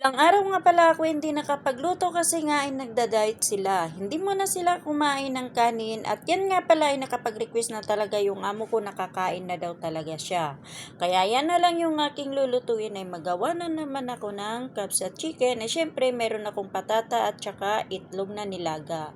Ilang araw nga pala ako hindi nakapagluto kasi nga ay nagda-diet sila. Hindi mo na sila kumain ng kanin at yan nga pala ay nakapag-request na talaga yung amo ko, nakakain na daw talaga siya. Kaya yan na lang yung aking lulutuin, ay magawa na naman ako ng cubs at chicken. Syempre meron akong patata at saka itlog na nilaga.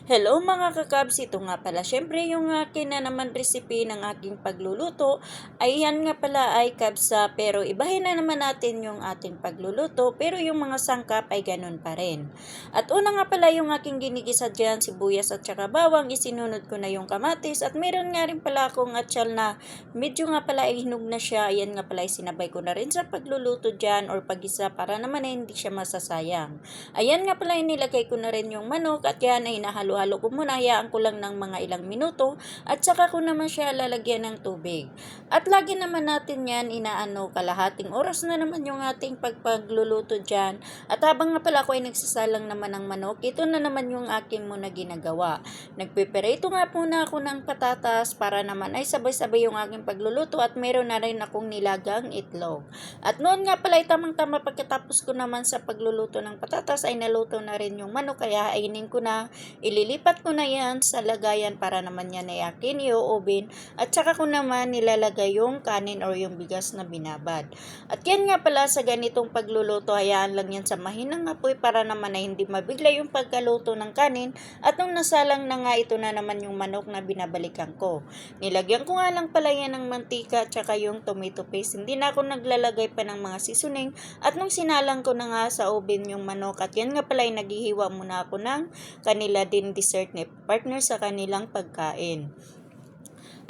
Hello mga kakabs, ito nga pala syempre yung akin na naman recipe ng aking pagluluto. Ay yan nga pala ay kabsa, pero ibahin na naman natin yung ating pagluluto, pero yung mga sangkap ay ganun pa rin. At una nga pala yung aking ginigisa dyan, sibuyas at saka bawang, isinunod ko na yung kamatis at meron nga rin pala akong atsal na medyo nga pala ay hinog na siya. Ayan nga pala ay sinabay ko na rin sa pagluluto dyan or pagisa para naman ay hindi siya masasayang. Ayan nga pala, inilagay ko na rin yung manok at yan ay nahalo-halo ko muna, hayaan ko lang ng mga ilang minuto at saka ko naman siya lalagyan ng tubig. At lagi naman natin yan inaano, kalahating oras na naman yung ating pagpagluluto dyan. At habang nga pala ako ay nagsasalang naman ng manok, ito na naman yung aking muna ginagawa. Nagpiperito nga muna ako ng patatas para naman ay sabay-sabay yung aking pagluluto at meron na rin akong nilagang itlog. At noon nga pala ay tamang-tama pagkatapos ko naman sa pagluluto ng patatas ay naluto na rin yung manok, kaya ainin ko na, ililipat ko na yan sa lagayan para naman yan ay akin i-oven at saka ko naman nilalagay yung kanin or yung bigas na binabad. At yan nga pala, sa ganitong pagluluto, hayaan lang yan sa mahinang apoy para naman ay hindi mabigla yung pagkaluto ng kanin. At nung nasalang na nga, ito na naman yung manok na binabalikan ko. Nilagyan ko nga lang pala yan ng mantika at saka yung tomato paste. Hindi na ako naglalagay pa ng mga seasoning. At nung sinalang ko na nga sa oven yung manok, at yan nga pala ay naghihiwa muna ako ng kanila din dessert na partner sa kanilang pagkain.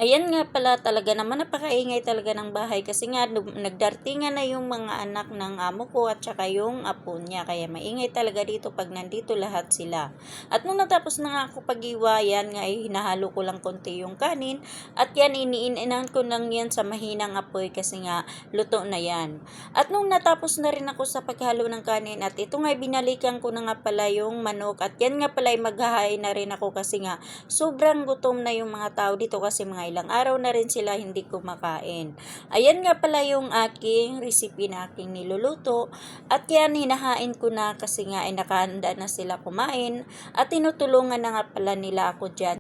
Ayan nga pala, talaga naman napakaingay talaga ng bahay kasi nga nagdartingan na yung mga anak ng amo ko at saka yung apo niya. Kaya maingay talaga dito pag nandito lahat sila. At nung natapos na nga ako pag-iwa, yan nga ay hinahalo ko lang konti yung kanin at yan iniinan ko lang yan sa mahinang apoy kasi nga luto na yan. At nung natapos na rin ako sa paghalo ng kanin at ito nga binalikan ko na nga pala yung manok at yan nga pala ay maghahain na rin ako kasi nga sobrang gutom na yung mga tao dito kasi mga ilang araw na rin sila hindi kumakain. Ayan nga pala yung aking recipe na aking niluluto at yan hinahain ko na kasi nga ay nakahanda na sila kumain at tinutulungan na nga pala nila ako dyan.